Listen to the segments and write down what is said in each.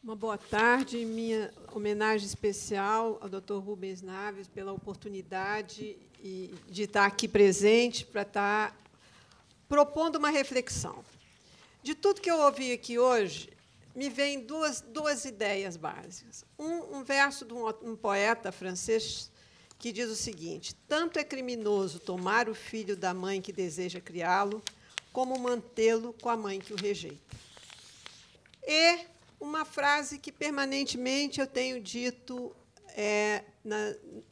Uma boa tarde, minha homenagem especial ao Dr. Rubens Naves pela oportunidade de estar aqui presente para estar propondo uma reflexão. De tudo que eu ouvi aqui hoje, me vêm duas ideias básicas. Um verso de um poeta francês que diz o seguinte: tanto é criminoso tomar o filho da mãe que deseja criá-lo, como mantê-lo com a mãe que o rejeita. E uma frase que permanentemente eu tenho dito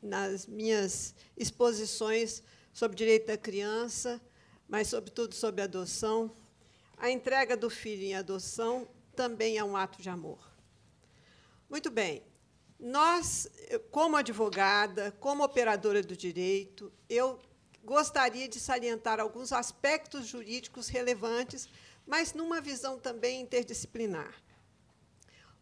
nas minhas exposições sobre direito da criança, mas, sobretudo, sobre adoção: a entrega do filho em adoção também é um ato de amor. Muito bem. Nós, como advogada, como operadora do direito, eu gostaria de salientar alguns aspectos jurídicos relevantes, mas numa visão também interdisciplinar.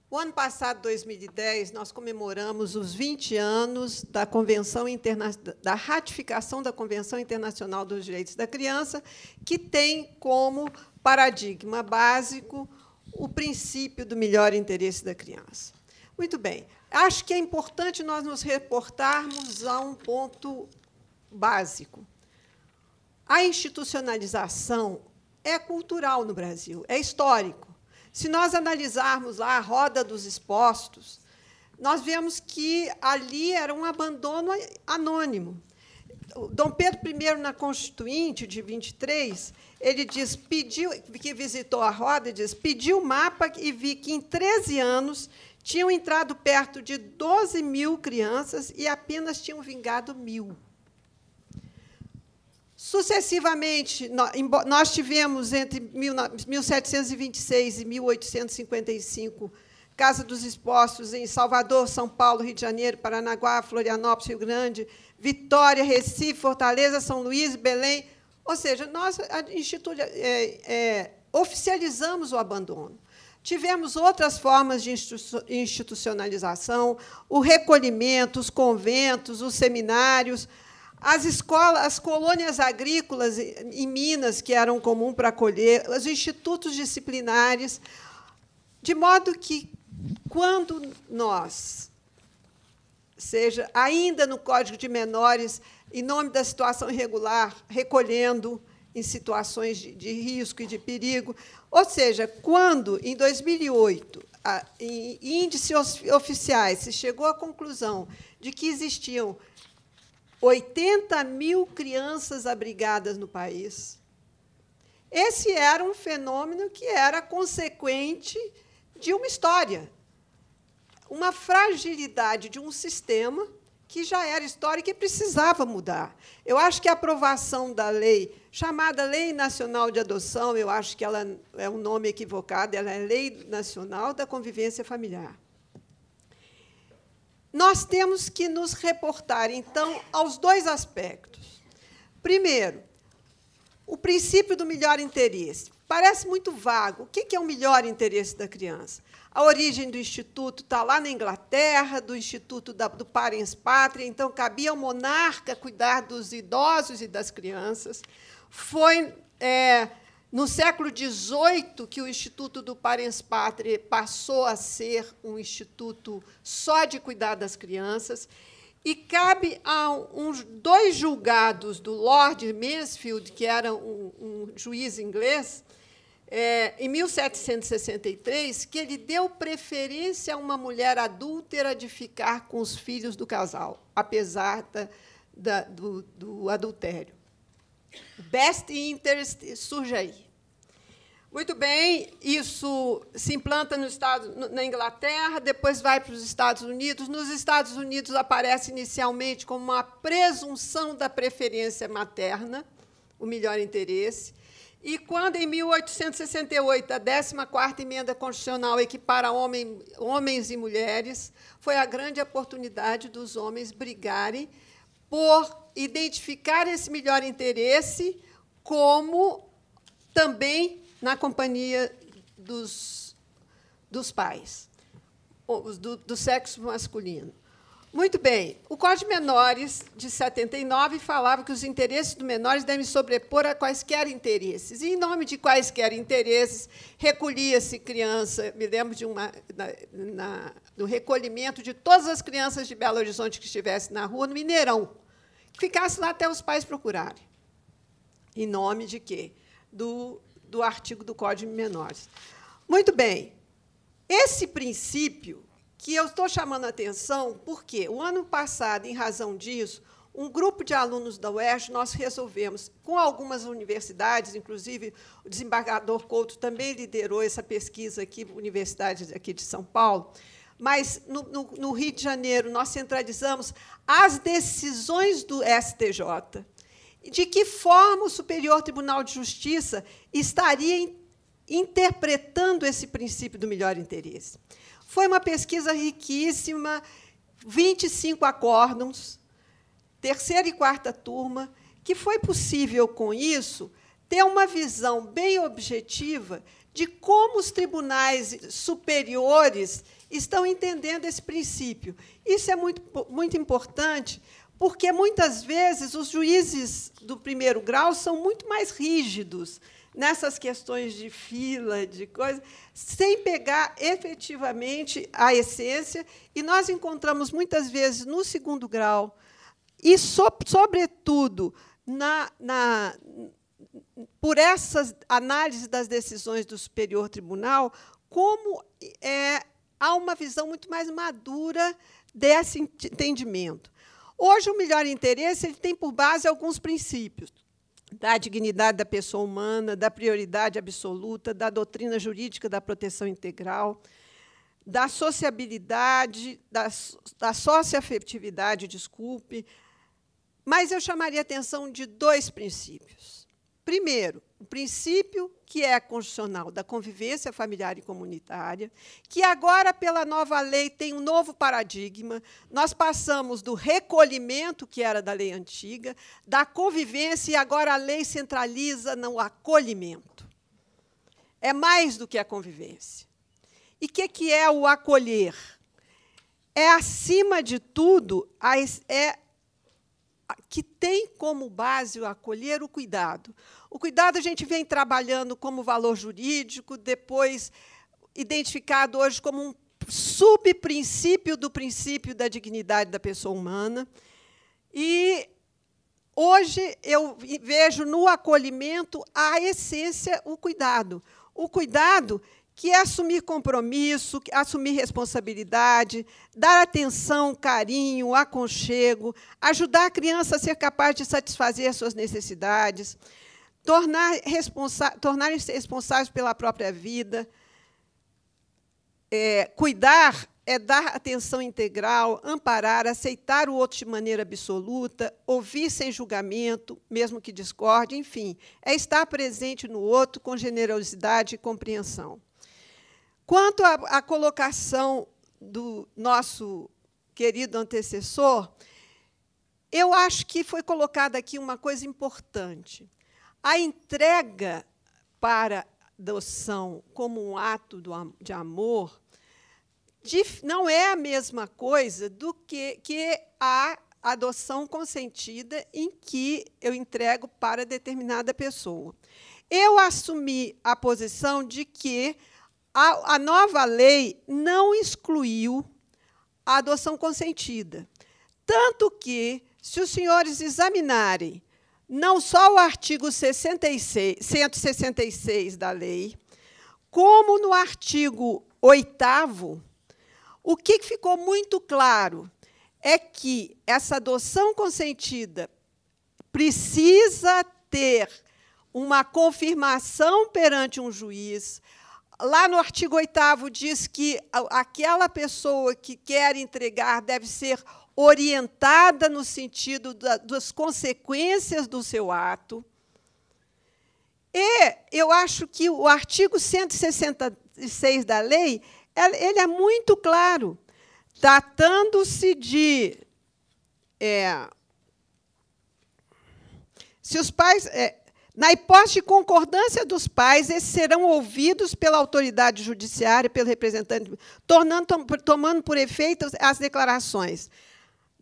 O ano passado, 2010, nós comemoramos os 20 anos da ratificação da Convenção Internacional dos Direitos da Criança, que tem como paradigma básico o princípio do melhor interesse da criança. Muito bem. Acho que é importante nós nos reportarmos a um ponto básico. A institucionalização é cultural no Brasil, é histórico. Se nós analisarmos lá a roda dos expostos, nós vemos que ali era um abandono anônimo. O Dom Pedro I, na Constituinte de 23, ele diz, que visitou a roda, diz, pediu o mapa e vi que, em 13 anos, tinham entrado perto de 12 mil crianças e apenas tinham vingado 1.000. Sucessivamente, nós tivemos, entre 1726 e 1855, Casa dos Expostos em Salvador, São Paulo, Rio de Janeiro, Paranaguá, Florianópolis, Rio Grande, Vitória, Recife, Fortaleza, São Luís, Belém. Ou seja, nós oficializamos o abandono. Tivemos outras formas de institucionalização, o recolhimento, os conventos, os seminários, as escolas, as colônias agrícolas em Minas, que eram comum para acolher, os institutos disciplinares, de modo que, quando nós, seja ainda no Código de Menores, em nome da situação irregular, recolhendo em situações de risco e de perigo, ou seja, quando, em 2008, em índices oficiais, se chegou à conclusão de que existiam 80 mil crianças abrigadas no país, esse era um fenômeno que era consequente de uma história, uma fragilidade de um sistema que já era histórico e precisava mudar. Eu acho que a aprovação da lei, chamada Lei Nacional de Adoção, eu acho que ela é um nome equivocado, ela é Lei Nacional da Convivência Familiar. Nós temos que nos reportar, então, aos dois aspectos. Primeiro, o princípio do melhor interesse. Parece muito vago. O que é o melhor interesse da criança? A origem do Instituto está lá na Inglaterra, do Instituto do Parens Pátria, então cabia ao monarca cuidar dos idosos e das crianças. Foi no século XVIII que o Instituto do Parens Pátria passou a ser um instituto só de cuidar das crianças, e cabe a dois julgados do Lord Mansfield, que era um juiz inglês, em 1763, que ele deu preferência a uma mulher adúltera de ficar com os filhos do casal, apesar do adultério. Best interest surge aí. Muito bem, isso se implanta na Inglaterra, depois vai para os Estados Unidos. Nos Estados Unidos aparece inicialmente como uma presunção da preferência materna, o melhor interesse. E quando, em 1868, a 14ª Emenda Constitucional equipara homens e mulheres, foi a grande oportunidade dos homens brigarem por identificar esse melhor interesse como também na companhia dos pais, do sexo masculino. Muito bem. O Código de Menores, de 79, falava que os interesses dos menores devem sobrepor a quaisquer interesses. E, em nome de quaisquer interesses, recolhia-se criança. Me lembro de do recolhimento de todas as crianças de Belo Horizonte que estivessem na rua, no Mineirão, que ficasse lá até os pais procurarem. Em nome de quê? Do artigo do Código de Menores. Muito bem. Esse princípio que eu estou chamando a atenção, porque o ano passado, em razão disso, um grupo de alunos da UERJ, nós resolvemos, com algumas universidades, inclusive o desembargador Couto também liderou essa pesquisa aqui, universidade aqui de São Paulo, mas, no Rio de Janeiro, nós centralizamos as decisões do STJ, de que forma o Superior Tribunal de Justiça estaria interpretando esse princípio do melhor interesse. Foi uma pesquisa riquíssima, 25 acórdãos, terceira e quarta turma, que foi possível, com isso, ter uma visão bem objetiva de como os tribunais superiores estão entendendo esse princípio. Isso é muito importante, porque, muitas vezes, os juízes do primeiro grau são muito mais rígidos nessas questões de fila, de coisa, sem pegar efetivamente a essência, e nós encontramos, muitas vezes, no segundo grau, e, sobretudo, por essas análises das decisões do Superior Tribunal, como há uma visão muito mais madura desse entendimento. Hoje, o melhor interesse ele tem por base alguns princípios: da dignidade da pessoa humana, da prioridade absoluta, da doutrina jurídica da proteção integral, da sociabilidade, da socioafetividade, desculpe. Mas eu chamaria a atenção de dois princípios. Primeiro, o princípio que é constitucional da convivência familiar e comunitária, que agora, pela nova lei, tem um novo paradigma. Nós passamos do recolhimento, que era da lei antiga, da convivência, e agora a lei centraliza no acolhimento. É mais do que a convivência. E o que é o acolher? É, acima de tudo, que tem como base o acolher o cuidado. O cuidado a gente vem trabalhando como valor jurídico, depois identificado hoje como um subprincípio do princípio da dignidade da pessoa humana. E hoje eu vejo no acolhimento a essência, o cuidado. O cuidado que é assumir compromisso, assumir responsabilidade, dar atenção, carinho, aconchego, ajudar a criança a ser capaz de satisfazer as suas necessidades, tornar-se responsáveis pela própria vida. Cuidar é dar atenção integral, amparar, aceitar o outro de maneira absoluta, ouvir sem julgamento, mesmo que discorde, enfim, é estar presente no outro com generosidade e compreensão. Quanto à colocação do nosso querido antecessor, eu acho que foi colocada aqui uma coisa importante. A entrega para a adoção como um ato de amor não é a mesma coisa do que a adoção consentida, em que eu entrego para determinada pessoa. Eu assumi a posição de que a nova lei não excluiu a adoção consentida. Tanto que, se os senhores examinarem não só o artigo 166 da lei, como no artigo 8º, o que ficou muito claro é que essa adoção consentida precisa ter uma confirmação perante um juiz. Lá no artigo 8º diz que aquela pessoa que quer entregar deve ser orientada no sentido das consequências do seu ato. E eu acho que o artigo 166 da lei ele é muito claro, tratando-se de se os pais na hipótese de concordância dos pais, esses serão ouvidos pela autoridade judiciária, pelo representante, tomando por efeito as declarações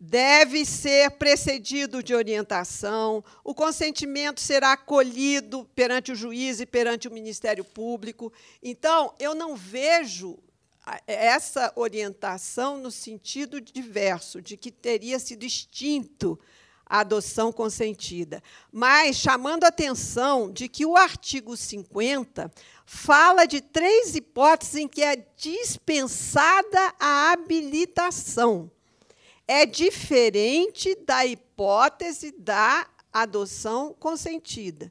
deve ser precedido de orientação, o consentimento será acolhido perante o juiz e perante o Ministério Público. Então, eu não vejo essa orientação no sentido diverso, de que teria sido extinto a adoção consentida, mas chamando a atenção de que o artigo 50 fala de 3 hipóteses em que é dispensada a habilitação. É diferente da hipótese da adoção consentida.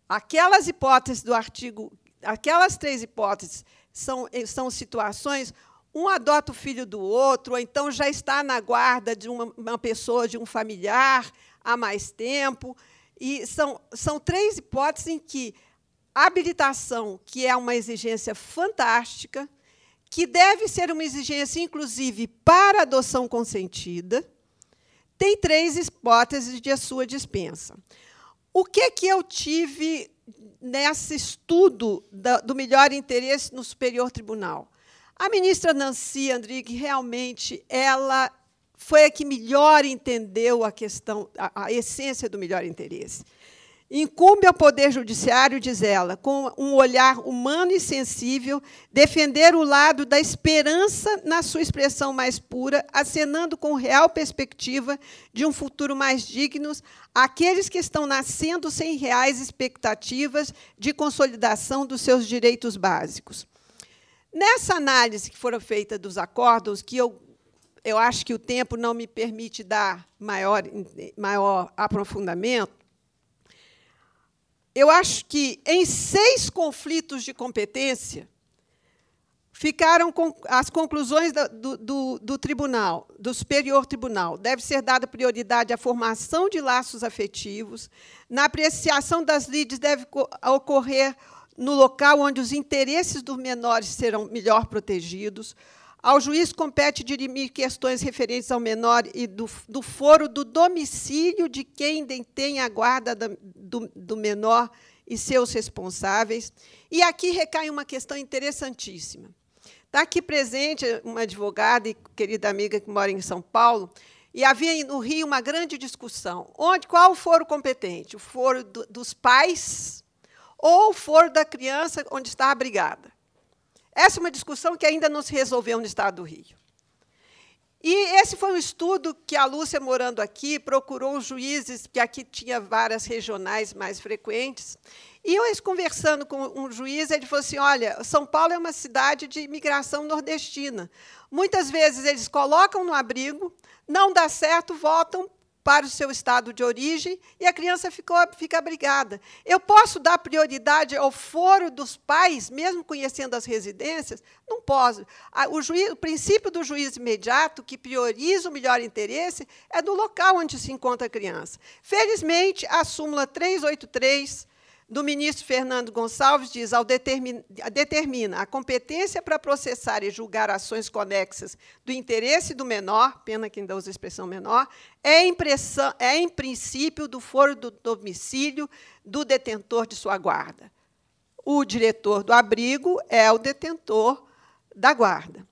Aquelas hipóteses do artigo, aquelas 3 hipóteses são situações, um adota o filho do outro, ou então já está na guarda de uma pessoa, de um familiar, há mais tempo. E são 3 hipóteses em que a habilitação, que é uma exigência fantástica, que deve ser uma exigência, inclusive, para a adoção consentida, tem 3 hipóteses de sua dispensa. O que eu tive nesse estudo do melhor interesse no Superior Tribunal? A ministra Nancy Andrighi, realmente, ela foi a que melhor entendeu a questão, a essência do melhor interesse. Incumbe ao Poder Judiciário, diz ela, com um olhar humano e sensível, defender o lado da esperança na sua expressão mais pura, acenando com real perspectiva de um futuro mais digno àqueles que estão nascendo sem reais expectativas de consolidação dos seus direitos básicos. Nessa análise que foram feitas dos acórdãos, que eu acho que o tempo não me permite dar maior aprofundamento, eu acho que, em 6 conflitos de competência, ficaram com as conclusões do tribunal, do Superior Tribunal. Deve ser dada prioridade à formação de laços afetivos. Na apreciação das lides deve ocorrer no local onde os interesses dos menores serão melhor protegidos. Ao juiz compete dirimir questões referentes ao menor e do foro do domicílio de quem detém a guarda do menor e seus responsáveis. E aqui recai uma questão interessantíssima. Está aqui presente uma advogada e querida amiga que mora em São Paulo, e havia no Rio uma grande discussão. Qual o foro competente? O foro dos pais ou o foro da criança onde está abrigada? Essa é uma discussão que ainda não se resolveu no Estado do Rio. E esse foi um estudo que a Lúcia, morando aqui, procurou os juízes, que aqui tinha várias regionais mais frequentes, e eu, conversando com um juiz, ele falou assim, olha, São Paulo é uma cidade de imigração nordestina. Muitas vezes eles colocam no abrigo, não dá certo, voltam para o seu estado de origem, e a criança fica abrigada. Eu posso dar prioridade ao foro dos pais, mesmo conhecendo as residências? Não posso. O princípio do juiz imediato, que prioriza o melhor interesse, é do local onde se encontra a criança. Felizmente, a súmula 383 do ministro Fernando Gonçalves diz, determina a competência para processar e julgar ações conexas do interesse do menor, pena que ainda usa a expressão menor, em princípio do foro do domicílio do detentor de sua guarda. O diretor do abrigo é o detentor da guarda.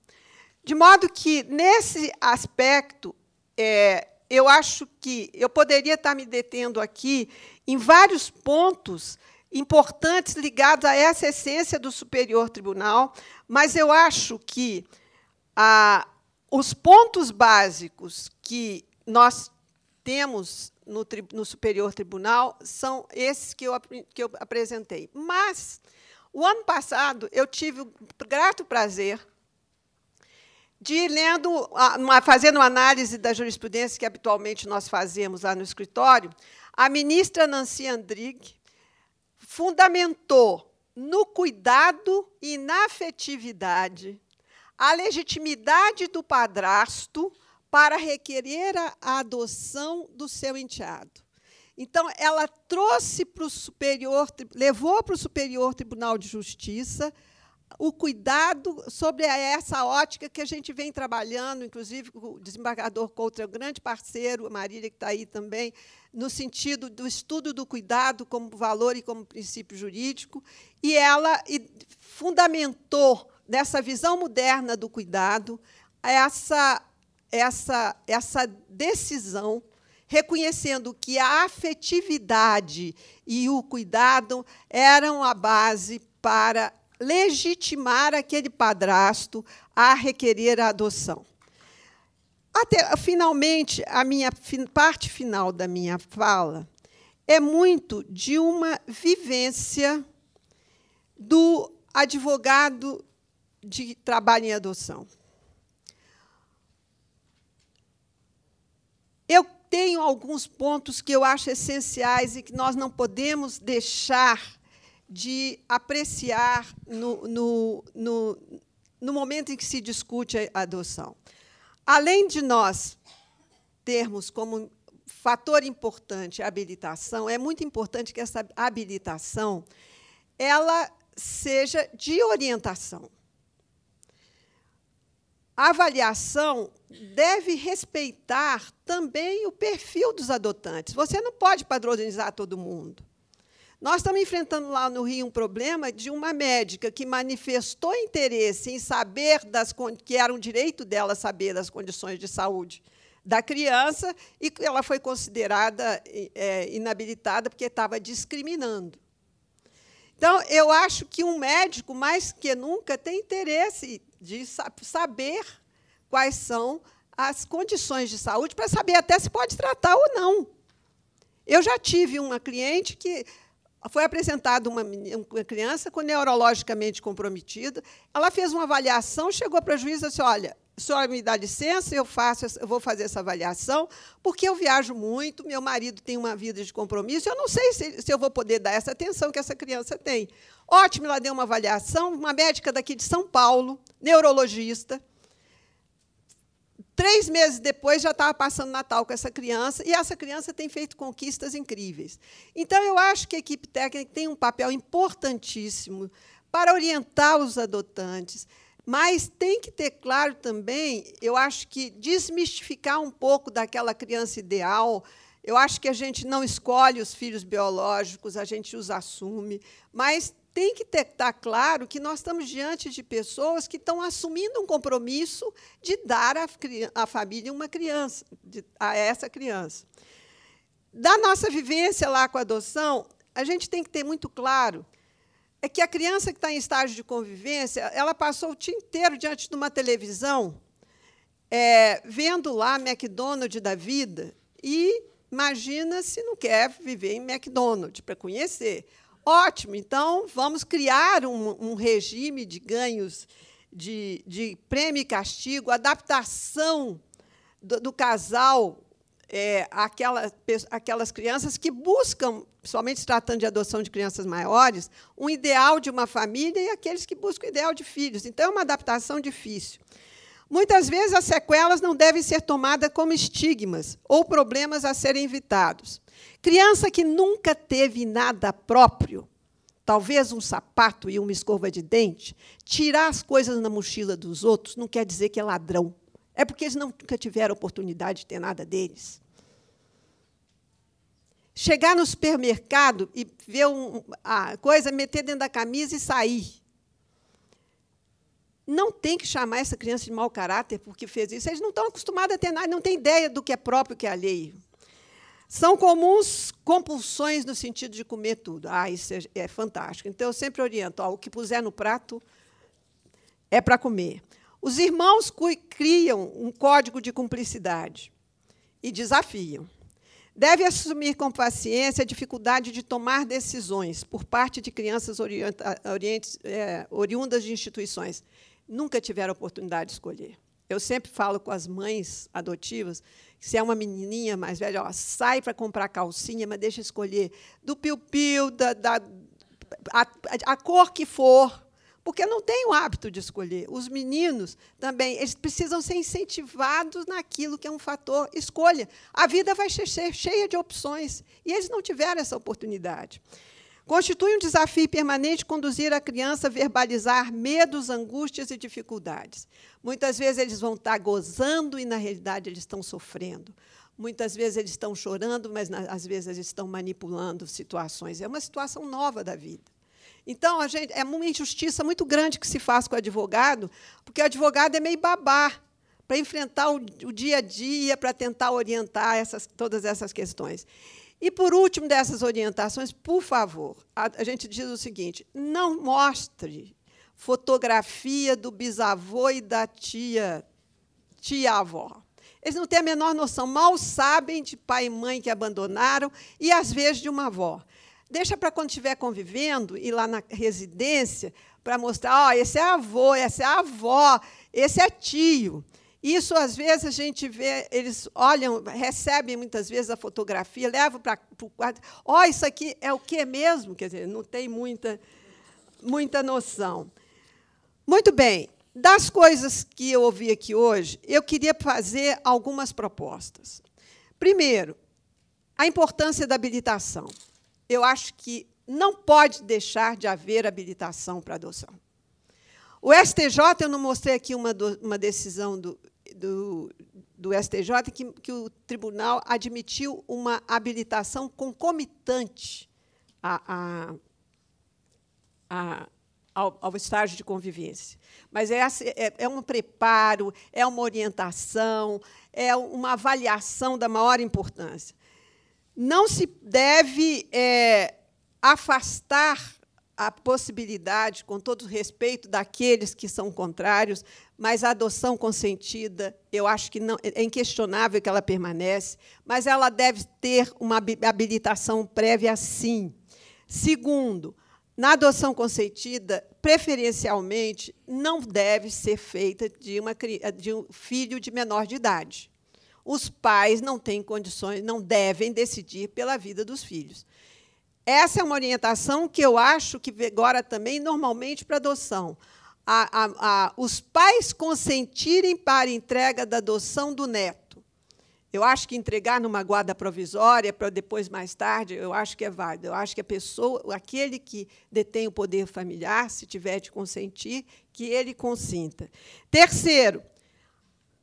De modo que, nesse aspecto, eu acho que eu poderia estar me detendo aqui em vários pontos importantes ligados a essa essência do Superior Tribunal, mas eu acho que os pontos básicos que nós temos no Superior Tribunal são esses que eu apresentei. Mas, o ano passado, eu tive o grato prazer de ir fazendo uma análise da jurisprudência que habitualmente nós fazemos lá no escritório, a ministra Nancy Andrighi fundamentou no cuidado e na afetividade a legitimidade do padrasto para requerer a adoção do seu enteado. Então, ela trouxe para o levou para o Superior Tribunal de Justiça o cuidado sobre essa ótica que a gente vem trabalhando, inclusive o desembargador Couto é um grande parceiro, a Marília, que está aí também, no sentido do estudo do cuidado como valor e como princípio jurídico, e ela fundamentou, nessa visão moderna do cuidado, essa decisão, reconhecendo que a afetividade e o cuidado eram a base para legitimar aquele padrasto a requerer a adoção. Finalmente, a parte final da minha fala é muito de uma vivência do advogado de trabalho em adoção. Eu tenho alguns pontos que eu acho essenciais e que nós não podemos deixar de apreciar no momento em que se discute a adoção. Além de nós termos como fator importante a habilitação, é muito importante que essa habilitação ela seja de orientação. A avaliação deve respeitar também o perfil dos adotantes. Você não pode padronizar todo mundo. Nós estamos enfrentando lá no Rio um problema de uma médica que manifestou interesse em saber que era um direito dela saber das condições de saúde da criança, e ela foi considerada inabilitada porque estava discriminando. Então, eu acho que um médico, mais que nunca, tem interesse de saber quais são as condições de saúde, para saber até se pode tratar ou não. Eu já tive uma cliente que foi apresentada uma criança neurologicamente comprometida, ela fez uma avaliação, chegou para a juíza e disse, olha, a senhora me dá licença, eu vou fazer essa avaliação, porque eu viajo muito, meu marido tem uma vida de compromisso, eu não sei se eu vou poder dar essa atenção que essa criança tem. Ótimo, ela deu uma avaliação, uma médica daqui de São Paulo, neurologista. 3 meses depois, já estava passando Natal com essa criança, e essa criança tem feito conquistas incríveis. Então, eu acho que a equipe técnica tem um papel importantíssimo para orientar os adotantes, mas tem que ter claro também, eu acho que desmistificar um pouco daquela criança ideal. Eu acho que a gente não escolhe os filhos biológicos, a gente os assume, mas tem que estar claro que nós estamos diante de pessoas que estão assumindo um compromisso de dar à família uma criança, a essa criança. Da nossa vivência lá com a adoção, a gente tem que ter muito claro que a criança que está em estágio de convivência, ela passou o dia inteiro diante de uma televisão, vendo lá McDonald's da vida, e imagina se não quer viver em McDonald's para conhecer. Ótimo, então vamos criar um regime de ganhos de prêmio e castigo, adaptação do casal, aquelas crianças que buscam, principalmente se tratando de adoção de crianças maiores, um ideal de uma família e aqueles que buscam o ideal de filhos. Então, é uma adaptação difícil. Muitas vezes, as sequelas não devem ser tomadas como estigmas ou problemas a serem evitados. Criança que nunca teve nada próprio, talvez um sapato e uma escova de dente, tirar as coisas na mochila dos outros não quer dizer que é ladrão. É porque eles nunca tiveram oportunidade de ter nada deles. Chegar no supermercado e ver a coisa, meter dentro da camisa e sair. Não tem que chamar essa criança de mau caráter porque fez isso. Eles não estão acostumados a ter nada, não têm ideia do que é próprio e o que é alheio. São comuns compulsões no sentido de comer tudo. Isso é fantástico. Então, eu sempre oriento, o que puser no prato é para comer. Os irmãos criam um código de cumplicidade e desafiam. Deve assumir com paciência a dificuldade de tomar decisões por parte de crianças oriundas de instituições. Nunca tiveram oportunidade de escolher. Eu sempre falo com as mães adotivas, que se é uma menininha mais velha, sai para comprar calcinha, mas deixa escolher do piu-piu, a cor que for, porque não tem o hábito de escolher. Os meninos também, eles precisam ser incentivados naquilo que é um fator escolha. A vida vai ser cheia de opções, e eles não tiveram essa oportunidade. Constitui um desafio permanente conduzir a criança a verbalizar medos, angústias e dificuldades. Muitas vezes eles vão estar gozando e, na realidade, eles estão sofrendo. Muitas vezes eles estão chorando, mas, às vezes, eles estão manipulando situações. É uma situação nova da vida. Então, é uma injustiça muito grande que se faz com o advogado, porque o advogado é meio babá para enfrentar o dia a dia, para tentar orientar todas essas questões. E, por último, dessas orientações, por favor, a gente diz o seguinte: não mostre fotografia do bisavô e da tia-avó. Eles não têm a menor noção, mal sabem de pai e mãe que abandonaram e, às vezes, de uma avó. Deixa para quando estiver convivendo, ir lá na residência, para mostrar, ó, esse é avô, essa é a avó, esse é tio. Isso, às vezes, a gente vê, eles olham, recebem, muitas vezes, a fotografia, levam para o quarto. Ó, isso aqui é o quê mesmo? Quer dizer, não tem muita noção. Muito bem. Das coisas que eu ouvi aqui hoje, eu queria fazer algumas propostas. Primeiro, a importância da habilitação. Eu acho que não pode deixar de haver habilitação para adoção. O STJ, eu não mostrei aqui uma decisão do STJ, que o tribunal admitiu uma habilitação concomitante ao estágio de convivência. Mas é um preparo, é uma orientação, é uma avaliação da maior importância. Não se deve afastar a possibilidade, com todo o respeito, daqueles que são contrários, mas a adoção consentida, eu acho que não, é inquestionável que ela permanece, mas ela deve ter uma habilitação prévia, sim. Segundo, na adoção consentida, preferencialmente, não deve ser feita de um filho de menor de idade. Os pais não têm condições, não devem decidir pela vida dos filhos. Essa é uma orientação que eu acho que vigora também, normalmente, para adoção. Os pais consentirem para a entrega da adoção do neto. Eu acho que entregar numa guarda provisória, para depois, mais tarde, eu acho que é válido. Eu acho que a pessoa, aquele que detém o poder familiar, se tiver de consentir, que ele consinta. Terceiro,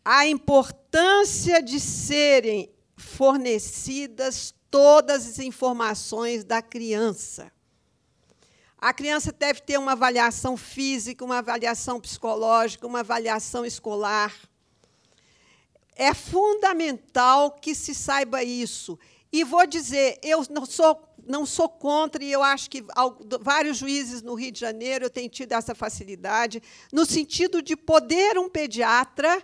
a importância de serem fornecidas todas as informações da criança. A criança deve ter uma avaliação física, uma avaliação psicológica, uma avaliação escolar. É fundamental que se saiba isso. E vou dizer, eu não sou contra, e eu acho que vários juízes no Rio de Janeiro têm tido essa facilidade, no sentido de poder um pediatra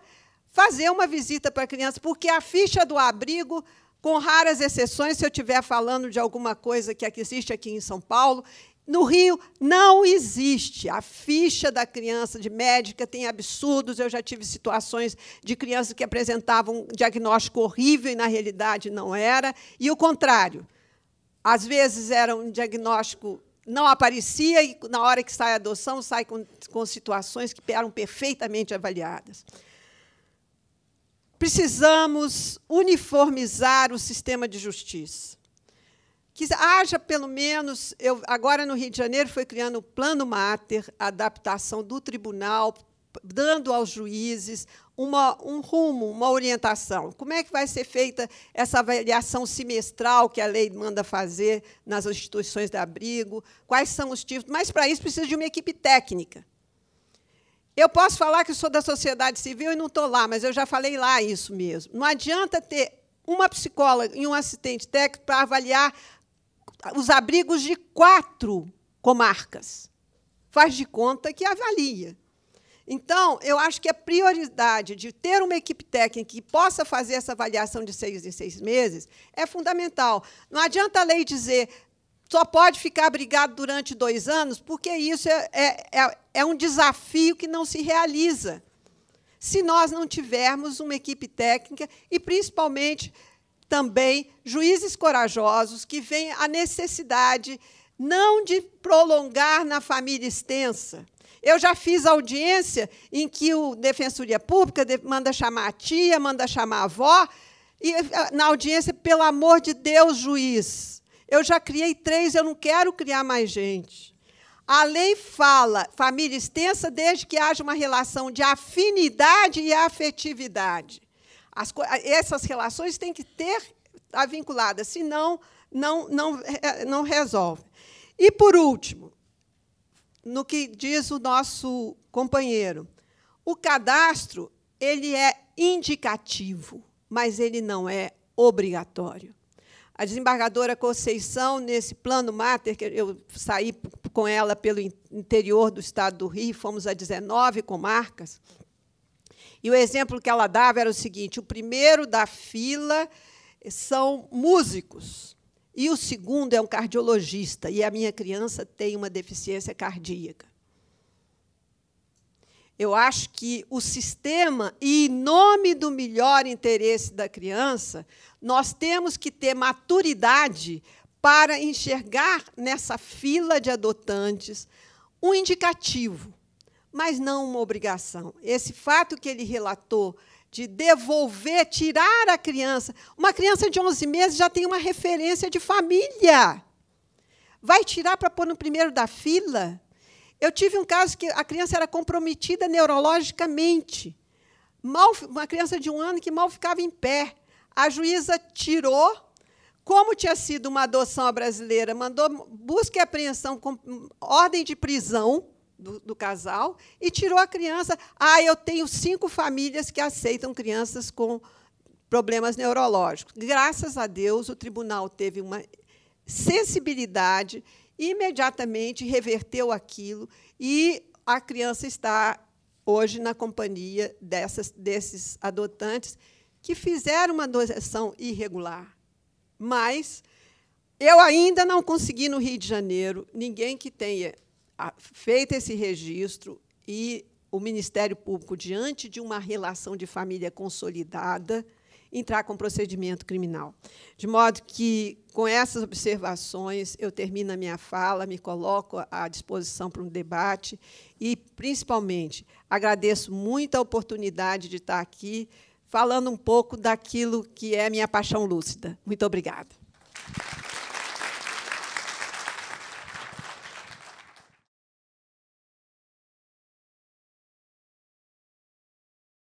fazer uma visita para a criança, porque a ficha do abrigo, com raras exceções, se eu estiver falando de alguma coisa que existe aqui em São Paulo, no Rio não existe. A ficha da criança de médica tem absurdos. Eu já tive situações de crianças que apresentavam um diagnóstico horrível e, na realidade, não era. E o contrário. Às vezes era um diagnóstico, não aparecia, e, na hora que sai a adoção, sai com situações que eram perfeitamente avaliadas. Precisamos uniformizar o sistema de justiça. Que haja, pelo menos, agora no Rio de Janeiro foi criando o Plano Mater, a adaptação do tribunal, dando aos juízes um rumo, uma orientação. Como é que vai ser feita essa avaliação semestral que a lei manda fazer nas instituições de abrigo? Quais são os tipos? Mas, para isso, precisa de uma equipe técnica. Eu posso falar que sou da sociedade civil e não estou lá, mas eu já falei lá isso mesmo. Não adianta ter uma psicóloga e um assistente técnico para avaliar os abrigos de 4 comarcas. Faz de conta que avalia. Então, eu acho que a prioridade de ter uma equipe técnica que possa fazer essa avaliação de 6 em 6 meses é fundamental. Não adianta a lei dizer só pode ficar abrigado durante 2 anos, porque isso é um desafio que não se realiza se nós não tivermos uma equipe técnica e, principalmente, também juízes corajosos que veem a necessidade não de prolongar na família extensa. Eu já fiz audiência em que o Defensoria Pública manda chamar a tia, manda chamar a avó, e, na audiência, pelo amor de Deus, juiz, eu já criei 3, eu não quero criar mais gente. A lei fala família extensa desde que haja uma relação de afinidade e afetividade. Essas relações têm que estar vinculadas, senão não resolve. E, por último, no que diz o nosso companheiro, o cadastro ele é indicativo, mas ele não é obrigatório. A desembargadora Conceição, nesse plano Mater, que eu saí com ela pelo interior do estado do Rio, fomos a 19 comarcas, e o exemplo que ela dava era o seguinte: o primeiro da fila são músicos, e o segundo é um cardiologista, e a minha criança tem uma deficiência cardíaca. Eu acho que o sistema, e em nome do melhor interesse da criança, nós temos que ter maturidade para enxergar nessa fila de adotantes um indicativo, mas não uma obrigação. Esse fato que ele relatou de devolver, tirar a criança. Uma criança de 11 meses já tem uma referência de família. Vai tirar para pôr no primeiro da fila? Eu tive um caso que a criança era comprometida neurologicamente. Uma criança de 1 ano que mal ficava em pé. A juíza tirou, como tinha sido uma adoção à brasileira, mandou busca e apreensão com ordem de prisão do casal e tirou a criança. Eu tenho 5 famílias que aceitam crianças com problemas neurológicos. Graças a Deus, o tribunal teve uma sensibilidade, imediatamente reverteu aquilo, e a criança está hoje na companhia desses adotantes que fizeram uma adoção irregular. Mas eu ainda não consegui, no Rio de Janeiro, ninguém que tenha feito esse registro e o Ministério Público, diante de uma relação de família consolidada, entrar com procedimento criminal. De modo que, com essas observações, eu termino a minha fala, me coloco à disposição para um debate e, principalmente, agradeço muito a oportunidade de estar aqui falando um pouco daquilo que é a minha paixão lúcida. Muito obrigada.